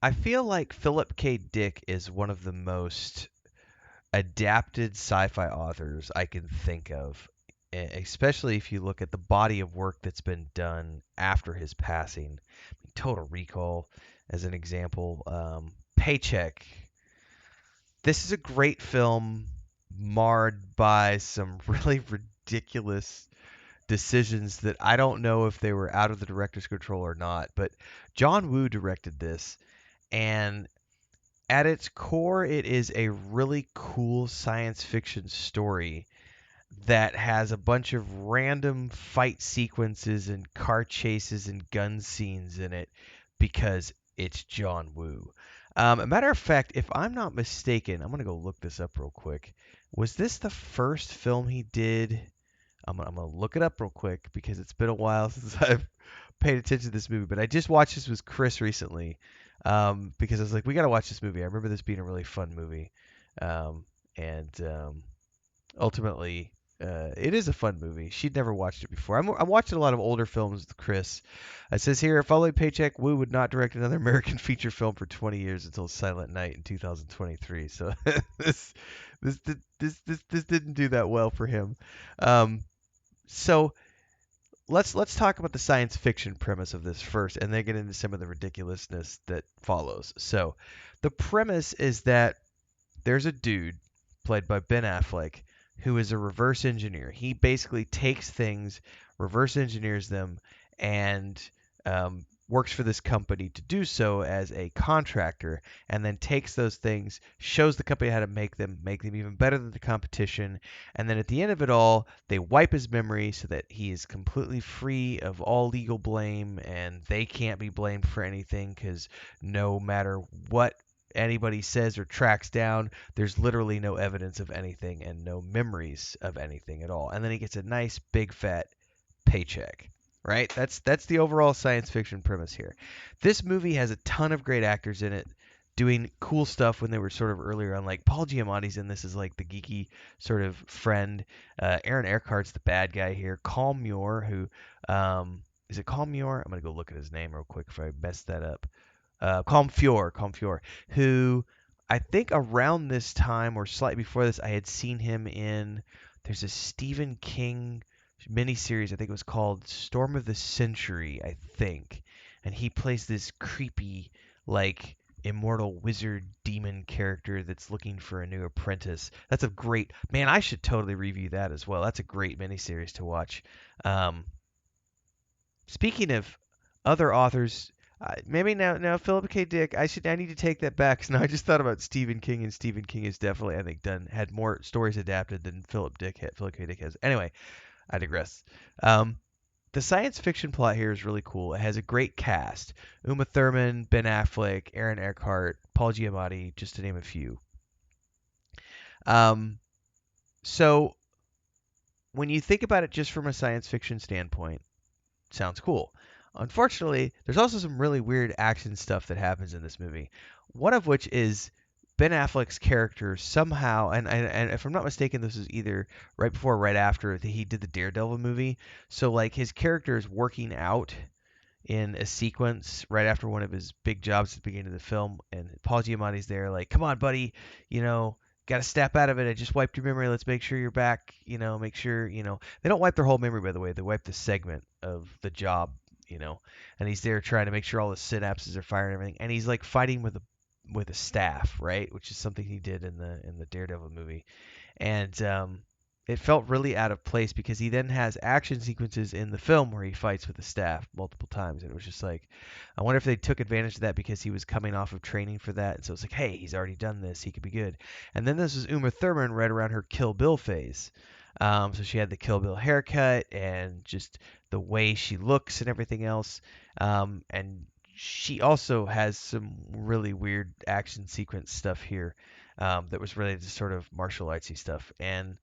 I feel like Philip K. Dick is one of the most adapted sci-fi authors I can think of, especially if you look at the body of work that's been done after his passing. Total Recall, as an example, Paycheck. This is a great film, marred by some really ridiculous decisions that I don't know if they were out of the director's control or not. But John Woo directed this, and at its core, it is a really cool science fiction story that has a bunch of random fight sequences and car chases and gun scenes in it because it's John Woo. A matter of fact, if I'm not mistaken, I'm going to go look this up real quick. Was this the first film he did? I'm gonna look it up real quick because it's been a while since I've paid attention to this movie. But I just watched this with Chris recently, because I was like, we gotta watch this movie. I remember this being a really fun movie, and ultimately, it is a fun movie. She'd never watched it before. I'm watching a lot of older films with Chris. It says here, following Paycheck, Wu would not direct another American feature film for 20 years until Silent Night in 2023. So this this didn't do that well for him. Um, so let's talk about the science fiction premise of this first, and then get into some of the ridiculousness that follows. So the premise is that there's a dude played by Ben Affleck who is a reverse engineer. He basically takes things, reverse engineers them, and works for this company to do so as a contractor, and then takes those things, shows the company how to make them even better than the competition, and then at the end of it all, they wipe his memory so that he is completely free of all legal blame, and they can't be blamed for anything because no matter what anybody says or tracks down, there's literally no evidence of anything and no memories of anything at all. And then he gets a nice big fat paycheck. Right? That's the overall science fiction premise here. This movie has a ton of great actors in it doing cool stuff when they were sort of earlier on. Like Paul Giamatti's in this as like the geeky sort of friend. Aaron Eckhart's the bad guy here. Colm Feore, who is it Colm Feore? I'm gonna go look at his name real quick if I messed that up. Colm Feore, who I think around this time or slightly before this, I had seen him in. There's a Stephen King miniseries. I think it was called Storm of the Century, I think, and he plays this creepy, like immortal wizard demon character that's looking for a new apprentice. That's a great man. I should totally review that as well. That's a great miniseries to watch. Um, Speaking of other authors, maybe now Philip K. Dick. I need to take that back. 'Cause now I just thought about Stephen King, and Stephen King is definitely, I think, had more stories adapted than Philip K. Dick has. Anyway, I digress. Um, the science fiction plot here is really cool. It has a great cast: Uma Thurman, Ben Affleck, Aaron Eckhart, Paul Giamatti, just to name a few. Um, so when you think about it just from a science fiction standpoint, sounds cool. Unfortunately, there's also some really weird action stuff that happens in this movie. One of which is Ben Affleck's character somehow, and if I'm not mistaken, this is either right before or right after he did the Daredevil movie. So like his character is working out in a sequence right after one of his big jobs at the beginning of the film, and Paul Giamatti's there like, "Come on, buddy, you know, got to snap out of it. I just wiped your memory. Let's make sure you're back. Make sure, They don't wipe their whole memory, by the way. They wipe the segment of the job, and he's there trying to make sure all the synapses are firing and everything. And he's like fighting with a staff, right? Which is something he did in the Daredevil movie. And it felt really out of place because he then has action sequences in the film where he fights with the staff multiple times, and it was just like, I wonder if they took advantage of that because he was coming off of training for that, and so it's like, hey, he's already done this, he could be good. And then this was Uma Thurman right around her Kill Bill phase, so she had the Kill Bill haircut and just the way she looks and everything else, and she also has some really weird action sequence stuff here, that was related to sort of martial artsy stuff, and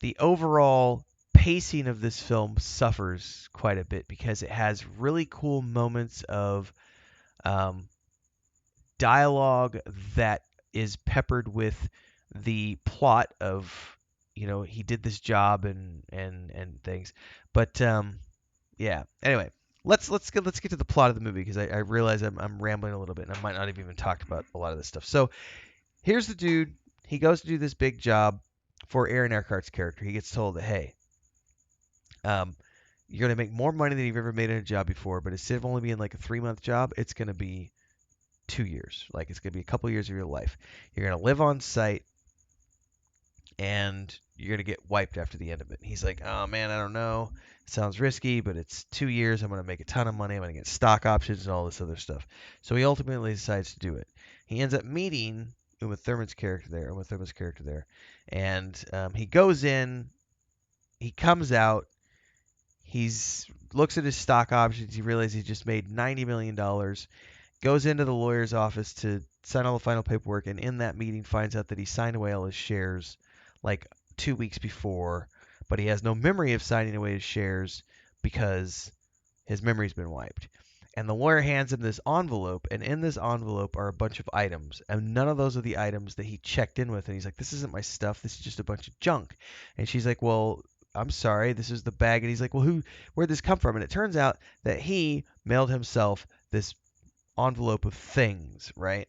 the overall pacing of this film suffers quite a bit because it has really cool moments of um, dialogue that is peppered with the plot of, he did this job and things. But yeah. Anyway, let's get to the plot of the movie because I realize I'm rambling a little bit and I might not have even talked about a lot of this stuff. So here's the dude. He goes to do this big job for Aaron Eckhart's character. He gets told that, hey, um, you're gonna make more money than you've ever made in a job before, but instead of only being like a 3 month job, it's gonna be 2 years. Like it's gonna be a couple years of your life. You're gonna live on site and you're gonna get wiped after the end of it. And he's like, oh man, I don't know. It sounds risky, but it's 2 years. I'm gonna make a ton of money. I'm gonna get stock options and all this other stuff. So he ultimately decides to do it. He ends up meeting Uma Thurman's character there, and he goes in. He comes out. He's looks at his stock options. He realizes he just made $90 million. Goes into the lawyer's office to sign all the final paperwork, and in that meeting finds out that he signed away all his shares like 2 weeks before, but he has no memory of signing away his shares because his memory's been wiped. And the lawyer hands him this envelope, and in this envelope are a bunch of items, and none of those are the items that he checked in with. And he's like, "This isn't my stuff. This is just a bunch of junk." And she's like, "Well, I'm sorry. This is the bag." And he's like, "Well, where'd this come from?" And it turns out that he mailed himself this envelope of things, right?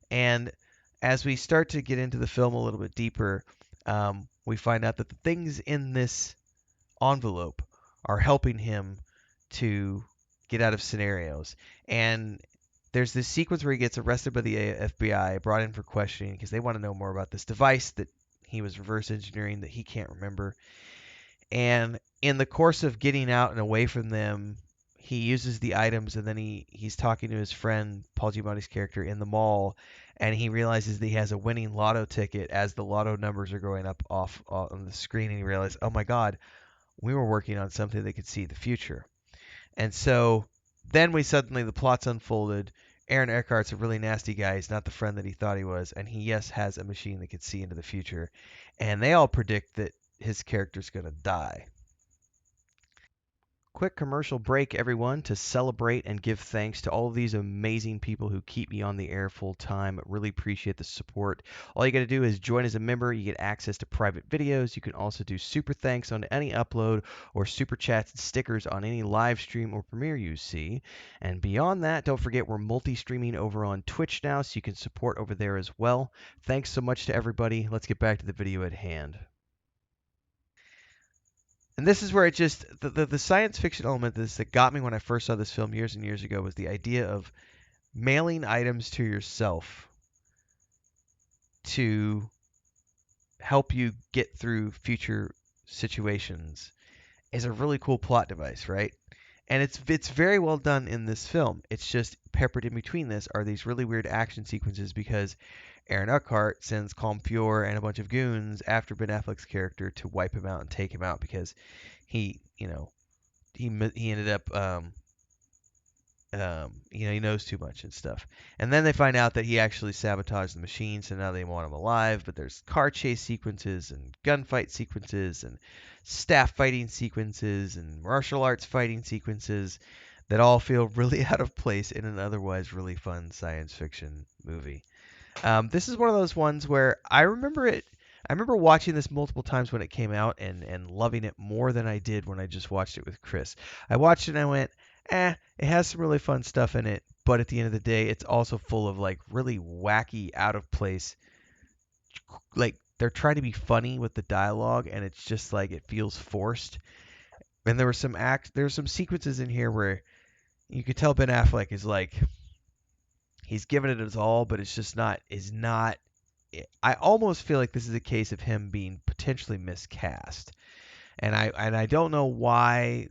And as we start to get into the film a little bit deeper, we find out that the things in this envelope are helping him to get out of scenarios. And there's this sequence where he gets arrested by the FBI, brought in for questioning because they want to know more about this device that he was reverse engineering that he can't remember. And in the course of getting out and away from them, he uses the items, and then he's talking to his friend Paul Giamatti's character in the mall, and he realizes that he has a winning lotto ticket as the lotto numbers are going up off on the screen, and he realizes, oh my God, we were working on something that could see the future. And so then the plot's unfolded. Aaron Eckhart's a really nasty guy. He's not the friend that he thought he was, and he yes has a machine that could see into the future, and they all predict that his character's gonna die. Quick commercial break, everyone, to celebrate and give thanks to all of these amazing people who keep me on the air full time. Really appreciate the support. All you got to do is join as a member. You get access to private videos. You can also do super thanks on any upload or super chats and stickers on any live stream or premiere you see. And beyond that, don't forget we're multi-streaming over on Twitch now, so you can support over there as well. Thanks so much to everybody. Let's get back to the video at hand. And this is where it just the science fiction element this that got me when I first saw this film years and years ago was the idea of mailing items to yourself to help you get through future situations is a really cool plot device, right? And it's very well done in this film. It's just peppered in between this are these really weird action sequences because Aaron Eckhart sends Colm Feore and a bunch of goons after Ben Affleck's character to wipe him out and take him out because he, he ended up he knows too much and stuff. And then they find out that he actually sabotaged the machine, so now they want him alive. But there's car chase sequences and gunfight sequences and staff fighting sequences and martial arts fighting sequences that all feel really out of place in an otherwise really fun science fiction movie. This is one of those ones where I remember it. I remember watching this multiple times when it came out and loving it more than I did when I just watched it with Chris. I watched it and I went, it has some really fun stuff in it, but at the end of the day, it's also full of like really wacky, out of place. Like they're trying to be funny with the dialogue, and it's just like it feels forced. And there were some sequences in here where you could tell Ben Affleck is like he's given it his all, but it's just not is not. I almost feel like this is a case of him being potentially miscast, and I don't know why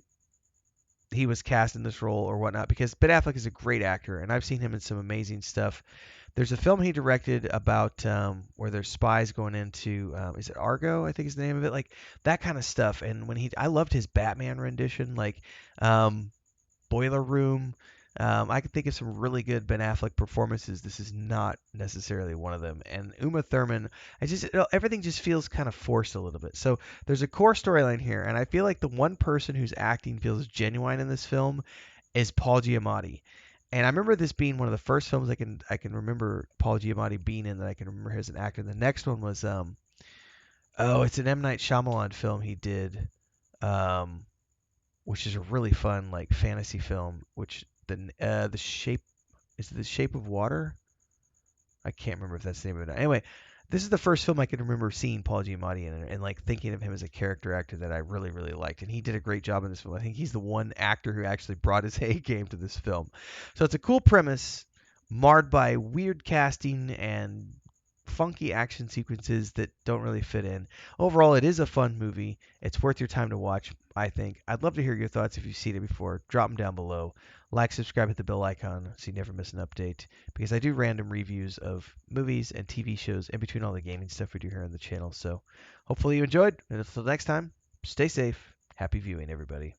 he was cast in this role or whatnot because Ben Affleck is a great actor, and I've seen him in some amazing stuff. There's a film he directed about where there's spies going into is it Argo? I think is the name of it. Like that kind of stuff. And I loved his Batman rendition, like Boiler Room. I can think of some really good Ben Affleck performances. This is not necessarily one of them. And Uma Thurman, everything just feels kind of forced a little bit. So there's a core storyline here, and I feel like the one person whose acting feels genuine in this film is Paul Giamatti. And I remember this being one of the first films I can remember Paul Giamatti being in that I can remember as an actor. The next one was it's an M Night Shyamalan film he did. Um, which is a really fun like fantasy film. Which the shape is it The Shape of Water? I can't remember if that's the name of it. Anyway, this is the first film I can remember seeing Paul Giamatti in, and like thinking of him as a character actor that I really, really liked. And he did a great job in this film. I think he's the one actor who actually brought his A game to this film. So it's a cool premise, marred by weird casting and funky action sequences that don't really fit in. Overall, it is a fun movie. It's worth your time to watch, I think. I'd love to hear your thoughts if you've seen it before. Drop them down below. Like, subscribe, hit the bell icon so you never miss an update, because I do random reviews of movies and TV shows in between all the gaming stuff we do here on the channel. So hopefully you enjoyed, and until next time, stay safe. Happy viewing, everybody.